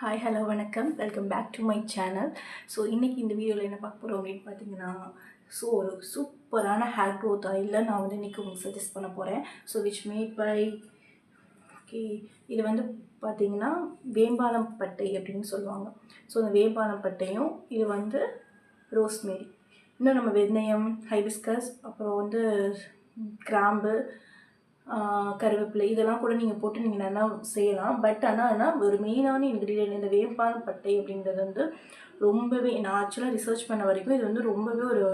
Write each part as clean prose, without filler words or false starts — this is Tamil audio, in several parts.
ஹாய் ஹலோ வணக்கம் welcome back to my channel. So இன்றைக்கி இந்த வீடியோவில் என்ன பார்க்க போகிறோம் அப்படின்னு பார்த்தீங்கன்னா, ஒரு சூப்பரான ஹேர் க்ரோத் ஆயிலில் நான் இன்றைக்கி உங்களுக்கு சஜஸ்ட் பண்ண போகிறேன். ஸோ விச் மேட் பை இது பார்த்தீங்கன்னா வேம்பாலம் பட்டை அப்படின்னு சொல்லுவாங்க. ஸோ இந்த வேம்பாலம் பட்டையும் இது ரோஸ்மேரி, இன்னும் நம்ம வெந்தயம், ஹைபிஸ்கஸ், அப்புறம் கிராம்பு, கருவேப்பிலை இதெல்லாம் கூட நீங்கள் போட்டு நீங்கள் நல்லா செய்யலாம். பட் ஆனால் ஒரு மெயினான இன்க்ரீடியன்ட் இந்த வேம்பாலம் பட்டை அப்படின்றது ரொம்பவே, நான் ஆக்சுவலாக ரிசர்ச் பண்ண வரைக்கும் இது ரொம்பவே ஒரு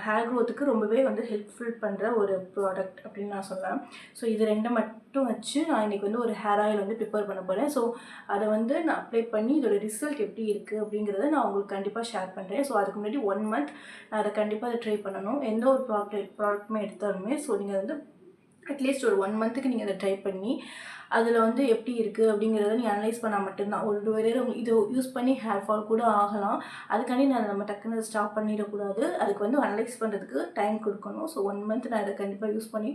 ஹேர் க்ரோத்துக்கு ரொம்பவே ஹெல்ப்ஃபுல் பண்ணுற ஒரு ப்ராடக்ட் அப்படின்னு நான் சொல்லுவேன். ஸோ இது ரெண்டை மட்டும் வச்சு நான் இன்றைக்கி ஒரு ஹேர் ஆயில் ப்ரிப்பேர் பண்ண போகிறேன். ஸோ அதை நான் அப்ளை பண்ணி இதோட ரிசல்ட் எப்படி இருக்குது அப்படிங்கிறத நான் உங்களுக்கு கண்டிப்பாக ஷேர் பண்ணுறேன். ஸோ அதுக்கு முன்னாடி 1 month நான் அதை கண்டிப்பாக ட்ரை பண்ணணும். எந்த ஒரு ப்ராடக்ட்டுமே எடுத்தாலுமே ஸோ நீங்கள் அட்லீஸ்ட் ஒரு 1 monthக்கு நீங்கள் அதை ட்ரை பண்ணி அதில் எப்படி இருக்குது அப்படிங்கிறத நீங்கள் அனலைஸ் பண்ணால் மட்டும்தான். ஒரு வேறு இது யூஸ் பண்ணி ஹேர் ஃபால் கூட ஆகலாம். அதுக்காண்டி நம்ம டக்குன்னு ஸ்டாப் பண்ணிடக்கூடாது. அதுக்கு அனலைஸ் பண்ணுறதுக்கு டைம் கொடுக்கணும். ஸோ 1 month நான் இதை கண்டிப்பாக யூஸ் பண்ணி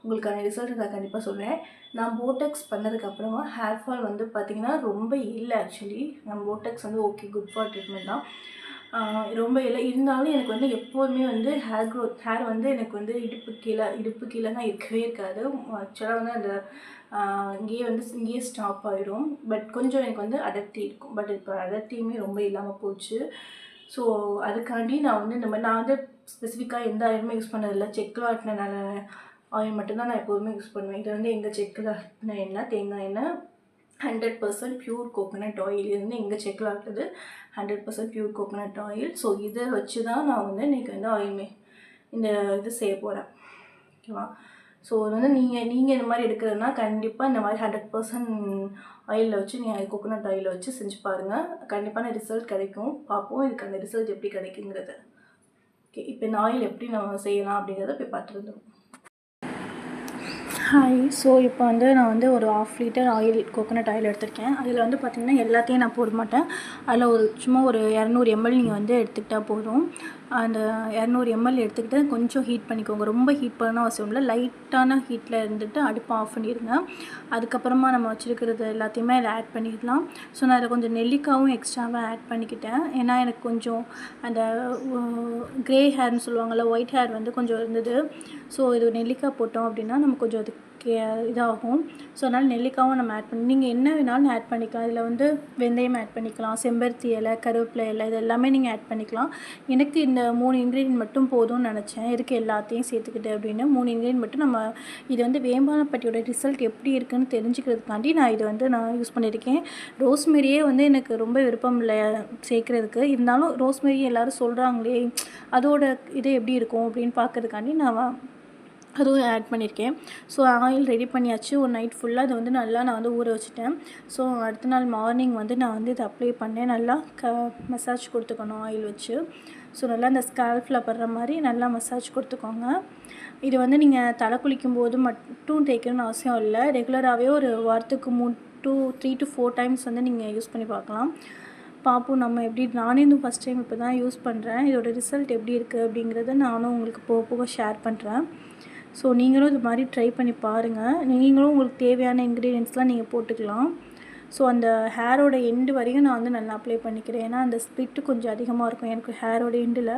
உங்களுக்கான ரிசல்ட் நான் கண்டிப்பாக சொல்கிறேன். நான் போட்டெக்ஸ் பண்ணதுக்கப்புறமா ஹேர் ஃபால் பார்த்திங்கன்னா ரொம்ப இல்லை. ஆக்சுவலி நம்ம போட்டெக்ஸ் ஓகே, குட் ஃபார் ட்ரீட்மெண்ட் தான். ரொம்ப இல்லை இருந்தாலும் எனக்கு எப்போதுமே ஹேர் எனக்கு இடுப்பு கீழேனா இருக்கவே இருக்காது. ஆக்சுவலாக அந்த இங்கேயே ஸ்டாப் ஆகிடும். பட் கொஞ்சம் எனக்கு அடர்த்தி இருக்கும். பட் இப்போ அடர்த்தியுமே ரொம்ப இல்லாமல் போச்சு. ஸோ அதுக்காண்டி நான் இந்த மாதிரி நான் ஸ்பெசிஃபிக்காக எந்த ஆயிலுமே யூஸ் பண்ணதில்லை. செக்கில் ஆட்டின ஆயில் மட்டும்தான் நான் எப்போதுமே யூஸ் பண்ணுவேன். இது எங்கள் செக்கில் ஆட்டின எண்ணெய், தேங்காய் எண்ணெய், 100% பியூர் கோகோனட் ஆயில். இது எங்கள் செக்கில் ஆட்டுறது 100% பியூர் கோகோனட் ஆயில். ஸோ இதை வச்சு தான் நான் இன்றைக்கி ஆயிலுமே இது செய்ய போகிறேன். ஓகேவா? ஸோ நீங்கள் இந்த மாதிரி எடுக்கிறதுனா கண்டிப்பாக இந்த மாதிரி 100% ஆயிலில் வச்சு நீங்கள் கோகோனட் ஆயிலில் வச்சு செஞ்சு பாருங்கள். கண்டிப்பான ரிசல்ட் கிடைக்கும். பார்ப்போம் இதுக்கான ரிசல்ட் எப்படி கிடைக்குங்கிறது. ஓகே, இப்போ இந்த ஆயில் எப்படி நம்ம செய்யலாம் அப்படிங்கிறத போய் பார்த்துருந்தோம். ஹாய். ஸோ இப்போ நான் ஒரு 1/2 liter ஆயில், கோகோனட் ஆயில் எடுத்திருக்கேன். அதில் பார்த்திங்கன்னா எல்லாத்தையும் நான் போட மாட்டேன். அதில் சும்மா ஒரு 200 ml நீங்கள் எடுத்துக்கிட்டால் போதும். அந்த 200 ml எடுத்துக்கிட்டு கொஞ்சம் ஹீட் பண்ணிக்கோங்க. ரொம்ப ஹீட் பண்ணணும் அவசியம் இல்லை. லைட்டான ஹீட்டில் இருந்துட்டு அடுப்பை ஆஃப் பண்ணிடுங்க. அதுக்கப்புறமா நம்ம வச்சுருக்கிறது எல்லாத்தையுமே அதில் ஆட் பண்ணிக்கலாம். ஸோ நான் அதில் கொஞ்சம் நெல்லிக்காவும் எக்ஸ்ட்ராவாக ஆட் பண்ணிக்கிட்டேன். ஏன்னா எனக்கு கொஞ்சம் அந்த க்ரே ஹேர்னு சொல்லுவாங்கள்ல, ஒயிட் ஹேர் கொஞ்சம் இருந்தது. ஸோ இது நெல்லிக்காய் போட்டோம் அப்படின்னா நம்ம கொஞ்சம் அது இதாகும். ஸோ அதனால் நெல்லிக்காவும் நம்ம ஆட் பண்ணி நீங்கள் என்ன வேணாலும் ஆட் பண்ணிக்கலாம். இதில் வெந்தயம் ஆட் பண்ணிக்கலாம், செம்பருத்தி இலை, கருவேப்பிலை இலை, இது எல்லாமே நீங்கள் ஆட் பண்ணிக்கலாம். எனக்கு இந்த 3 இன்க்ரீடியன்ட் மட்டும் போதும்னு நினச்சேன். இதுக்கு எல்லாத்தையும் சேர்த்துக்கிட்டு அப்படின்னு 3 இன்க்ரீடியன்ட் மட்டும் நம்ம இது வேம்பாலப்பட்டியோட ரிசல்ட் எப்படி இருக்குதுன்னு தெரிஞ்சுக்கிறதுக்காண்டி நான் நான் யூஸ் பண்ணியிருக்கேன். ரோஸ்மேரியே எனக்கு ரொம்ப விருப்பம் இல்லை சேர்க்குறதுக்கு. இருந்தாலும் ரோஸ்மேரி எல்லோரும் சொல்கிறாங்களே, அதோட இது எப்படி இருக்கும் அப்படின்னு பார்க்கறதுக்காண்டி நான் அதுவும் ஆட் பண்ணியிருக்கேன். ஸோ ஆயில் ரெடி பண்ணியாச்சு. ஒரு நைட் ஃபுல்லாக அதை நல்லா நான் ஊற வச்சுட்டேன். ஸோ அடுத்த நாள் மார்னிங் நான் இதை அப்ளை பண்ணேன். நல்லா மசாஜ் கொடுத்துக்கணும் ஆயில் வச்சு. ஸோ நல்லா அந்த ஸ்கால்ஃபில் படுற மாதிரி நல்லா மசாஜ் கொடுத்துக்கோங்க. இது நீங்கள் தலை குளிக்கும்போது மட்டும் தேய்க்கணும்னு அவசியம் இல்லை. ரெகுலராகவே ஒரு வாரத்துக்கு 3 to 4 times நீங்கள் யூஸ் பண்ணி பார்க்கலாம். பார்ப்போம் நம்ம எப்படி. நானே ஃபஸ்ட் டைம் இப்போ தான் யூஸ் பண்ணுறேன். இதோட ரிசல்ட் எப்படி இருக்குது அப்படிங்கிறத நானும் உங்களுக்கு போக போக ஷேர் பண்ணுறேன். ஸோ நீங்களும் இது மாதிரி ட்ரை பண்ணி பாருங்கள். நீங்களும் உங்களுக்கு தேவையான இன்க்ரீடியன்ட்ஸ்லாம் நீங்கள் போட்டுக்கலாம். ஸோ அந்த ஹேரோட எண்டு வரையும் நான் நல்லா அப்ளை பண்ணிக்கிறேன். ஏன்னா அந்த ஸ்பிட்டு கொஞ்சம் அதிகமாக இருக்கும் எனக்கு ஹேரோட எண்டில்.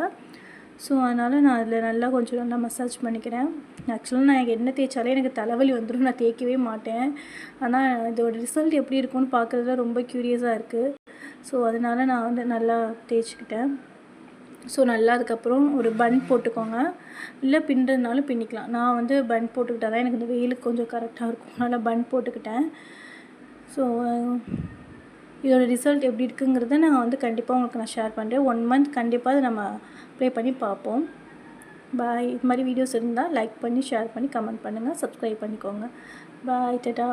ஸோ அதனால் நான் அதில் நல்லா கொஞ்சம் நல்லா மசாஜ் பண்ணிக்கிறேன். ஆக்சுவலாக நான் எண்ணெய் தேய்ச்சாலே எனக்கு தலைவலி வந்துடும். நான் தேய்க்கவே மாட்டேன். ஆனால் இதோட ரிசல்ட் எப்படி இருக்கும்னு பார்க்குறதுல ரொம்ப க்யூரியஸாக இருக்குது. ஸோ அதனால் நான் நல்லா தேய்ச்சிக்கிட்டேன். ஸோ நல்லா அதுக்கப்புறம் ஒரு பன் போட்டுக்கோங்க. இல்லை பின்னுறதுனாலும் பின்னிக்கலாம். நான் பன் போட்டுக்கிட்டால் தான் எனக்கு இந்த வெயிலுக்கு கொஞ்சம் கரெக்டாக இருக்கும். நல்லா பன் போட்டுக்கிட்டேன். ஸோ இதோட ரிசல்ட் எப்படி இருக்குங்கிறத நான் கண்டிப்பாக உங்களுக்கு நான் ஷேர் பண்ணுறேன். 1 month கண்டிப்பாக அதை நம்ம ப்ளே பண்ணி பார்ப்போம். பாய். இது மாதிரி வீடியோஸ் இருந்தால் லைக் பண்ணி, ஷேர் பண்ணி, கமெண்ட் பண்ணுங்கள், சப்ஸ்கிரைப் பண்ணிக்கோங்க. பாய், டாடா.